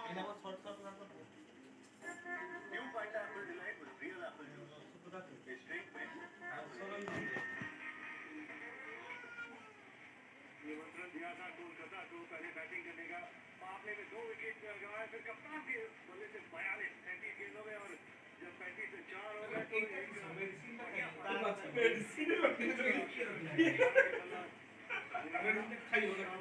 এটা আমার short short না করতে You find apple delight with real apple juice. A straight win. निमंत्रण दिया था कोलकाता को पहले बैटिंग करने का मामले में 2 विकेट गंवाए फिर कप्तान के बल्ले से 42 33 गेंदों में और जब 35 से 4 हो गए तो खाली होता है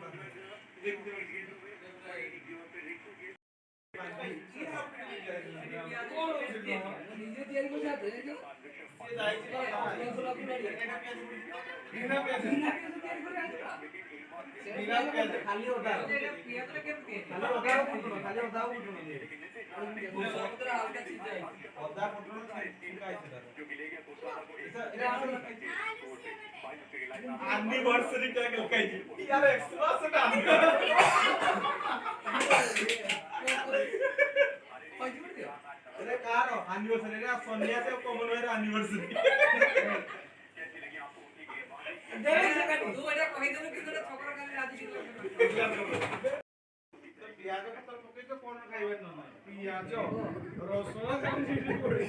खाली होता एनिवर्सरी क्या कहते हैं यार एक्स्ट्रा से काम अरे कार एनिवर्सरी रे सोनिया से कॉमन वेयर एनिवर्सरी देख सेकंड दो बड़ा कहि देलो कि तोरा छोकरा काले राजी पियाज का तो पके तो कोन खाइबे न पियाज रसुन सब सीटी पड़ी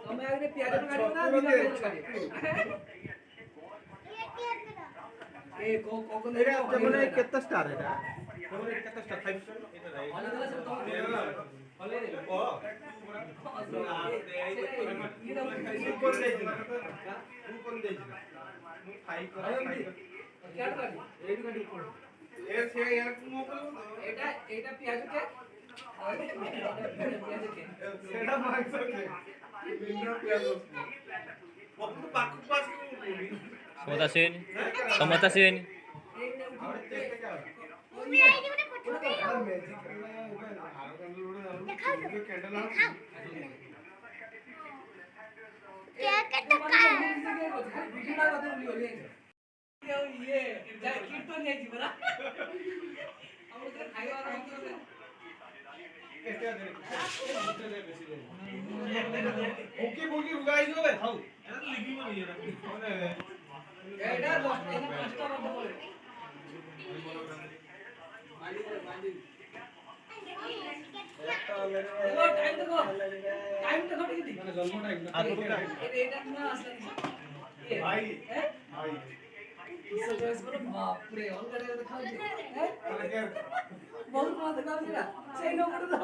हमें आगे प्याज काटो ना बिना प्याज काटे ए को एटा तमने केते स्टार एटा तमने केते स्टार 5 स्टार एटा राइट हले रे ओ ऊपर दे मु खाई कर क्या कर एडी काटी ऊपर ए से यार मोकल एटा प्याज के प्याज के सेटा मांगस के बिना प्याज पप्पू पाकू पास समता सेन और देखते क्या मैजिक करना है कैंडल क्या करता का बिना बात बोली ये जाय किट तो नहीं जीवरा हम उधर खाइए वाला हम तो कैसे दे ओके बोगी उगाई जो है खाऊ एना लिखी में नहीं है एटा दोस्त एना पांचटा बात बोले वो टाइम देखो ठीक थी मैंने जन्म टाइम एटा ना असला ये भाई हैं भाई इससे जो इसको बाप रे और करे तो खाओ हैं बहुत मस्त काम किया सही नो कर दो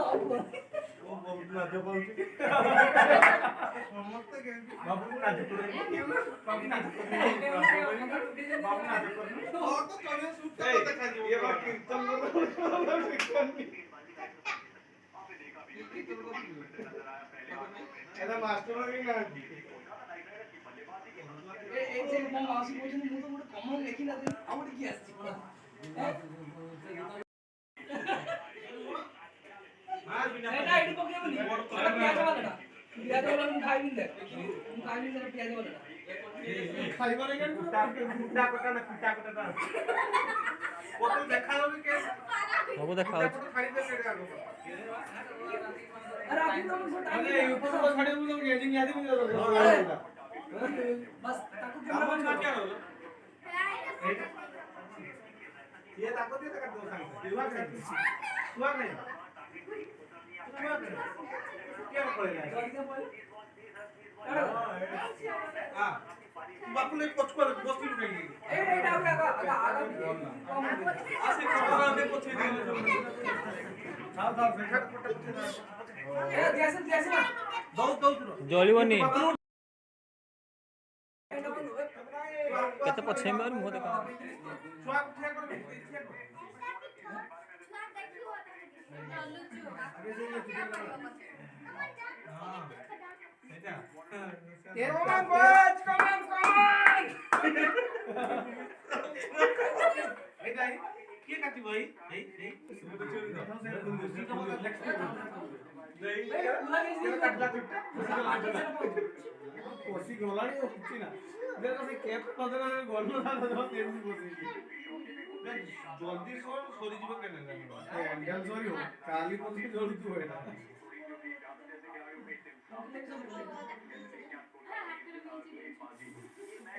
वो बहुत लाजो बोलती मत के बाबू लाजो कर बाबू लाजो कर बाबू लाजो कर और तो चले सूट का दिखा दो ये बात कीर्तन लो एदा मास्टर भी ना ए से मो मासी बोलछन मु तो मोटे कमन लेखि ना दे आउट की आछि पूरा मार बिना एटा आईडी पके बोली प्याज वाला मु खाइ बिन दे मु खाइ बिन दे प्याज वाला खाइबो रे कुटा कुटा ना कुटा कुटा वो तो देखा लो भी कैसे बाबू देखाओ खाली दे पेट आगो अरे आखिर तो अरे यूट्यूब पर खड़े हुए लोग गेजिंग याद ही नहीं होता बस ताको कैमरा बंद कर क्या होगा ये ताको दे तक दो सांग सुहा नहीं क्या पड़ेगा हां बापू ने कुछ को बस्ती लुटेंगे ए एटा आगा आसे खबर में पछे दे साथ साथ बैठक पटक ए जैसे बहुत जलिबनी केते पछे में मुह देखा छुआ उठा कर Comon boys, come on. ए गाई के काटी भाई ए सुबह चोरी दो दूसरी का मतलब लेक्चर नहीं ये काटला टुटा कोसी गोलानी हो कुछ ना देखो से कैप पदना गोल ना तो तेजी बोसी जल्दी सरी जीव केने एंगल सरी हो काली पति जोड़ी तू एटा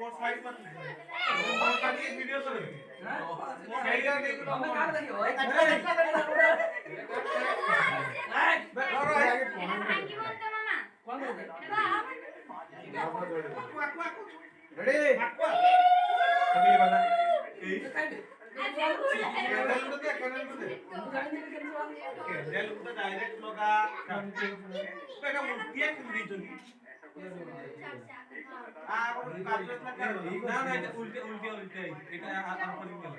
फोर साइड मत और काटिए वीडियो चले सही है नहीं तो हमें काट दियो थैंक यू बोलते मामा कौन बोलते रेडी अगली वाला डायरेक्ट लोगा बेटा मुट्ठी कुंडी चुनी ना ना এটা উল্টে এটা আপনি গেল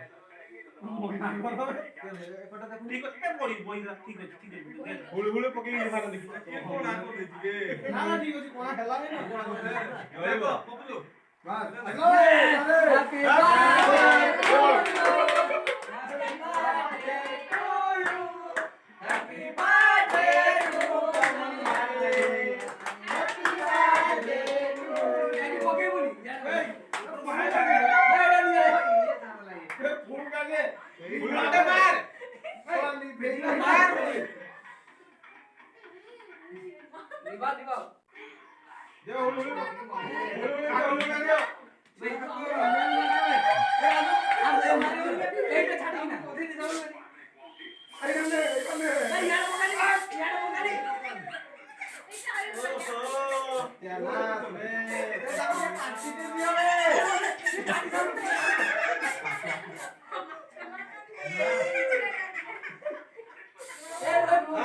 ঠিক আছে পড়ি বইরা ঠিক আছে হুড় হুড়ে পকেই ভালো দেখি কোন আগ দিবে না না ঠিক আছে কোন খেলা না কোন দেব পপুলো বাস হ্যাপি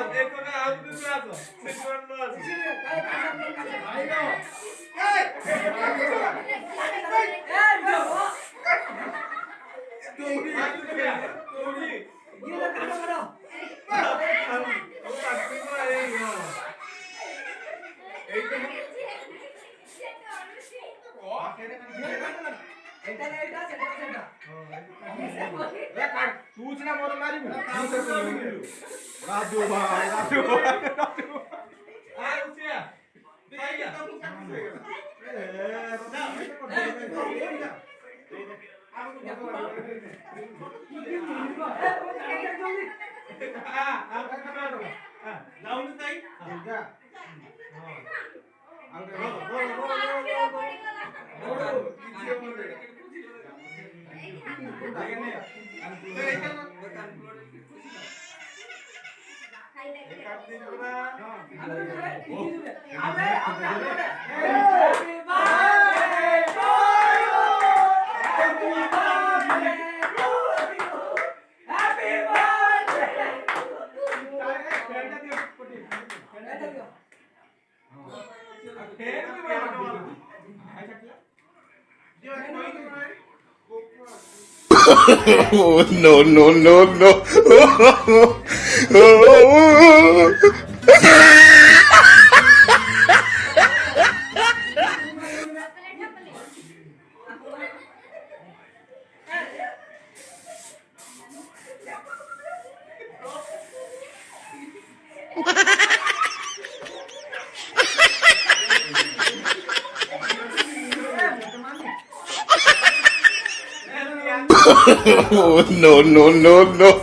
देखो ना आप भी आ जाओ सिक्योर लो भाई लो तोड़ी ये ना करो वो काटने को आएगा एक सूचना मोर मारी राजू भाई राजू आ उसिया दिखाइए No, no, no, no. No, no, no, no.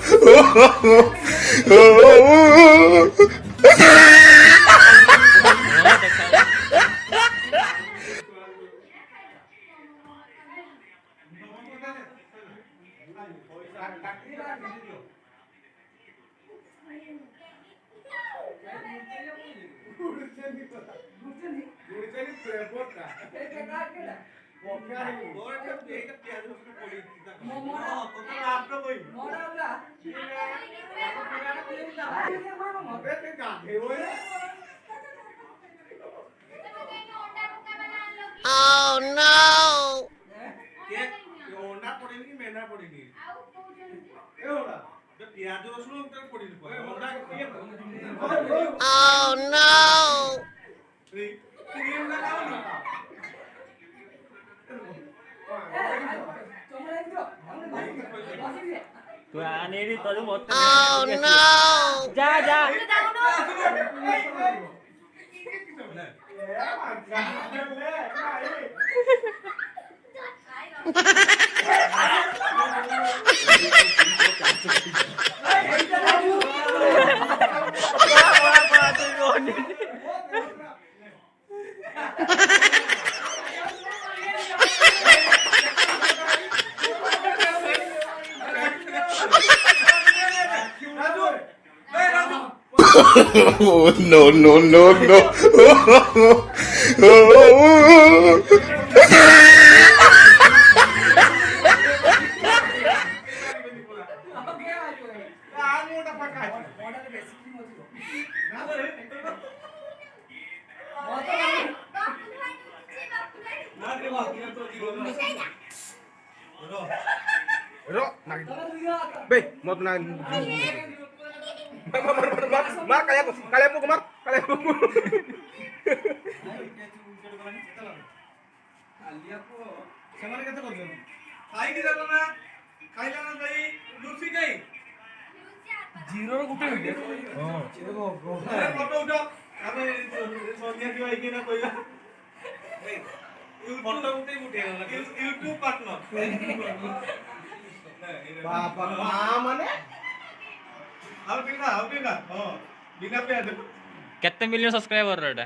Oh no! Oh no! तू आने दी तो मत Oh no! जा जा no, no, no, no. Ro, be, mau tenang. Mar, kalian mau kemar, kalian mau. ସେମାନେ କେତେ କରୁଛନ୍ତି? ଖାଇକି ଦେଲ ନା ଖାଇଲା ନା ଭାଇ ଲୁସି କାଇ ଜିରୋ ର ଗୋଟେ ମିନିଟ୍ ହଁ ଫଟୋ ଉଠ ଆମେ ସନ୍ଧ୍ୟା ଯିବା ହେଇକି ନା କହିବା ଫଟୋ ଉଠେଇ ଗଲା ୟୁଟ୍ୟୁବ ପାର୍ଟନର ବାପା ମାନେ ଆଉ ପିଲା ହଁ ବିନା ପିଆଜ କେତେ ମିଲିୟନ ସବସ୍କ୍ରାଇबर ଏଟା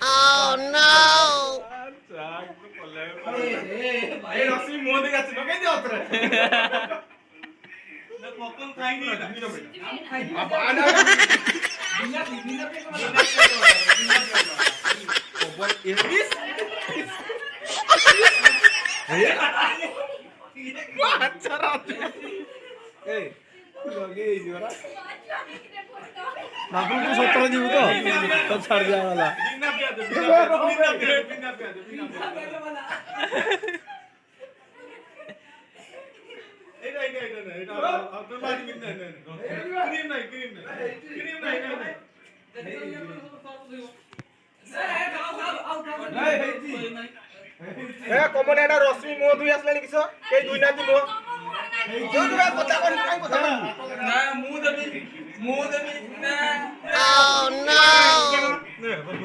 Oh no! ए रसी मोदी का चिनो कैसे होता है ना पॉपकॉर्न खाएंगे ना अब आना बिना पे पॉपकॉर्न इस अच्छा रात ए लगे इधर बाबू को 17 जीव तो तब छड़ जाए वाला बिना प्याज এটা আপনার বাড়ি মিন না ক্রিম নাই এ কমন এটা রশ্মি মুহ ধুই আসলেনি কিছ কেই দুই নাতি মুহ जो तो কথা করি কাই কথা না মুহ দেবি না Oh no! নে বল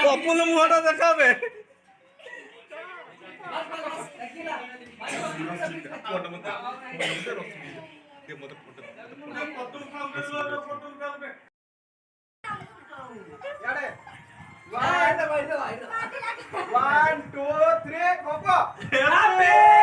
পপুল মুহটা দেখাবে One, two, three, go!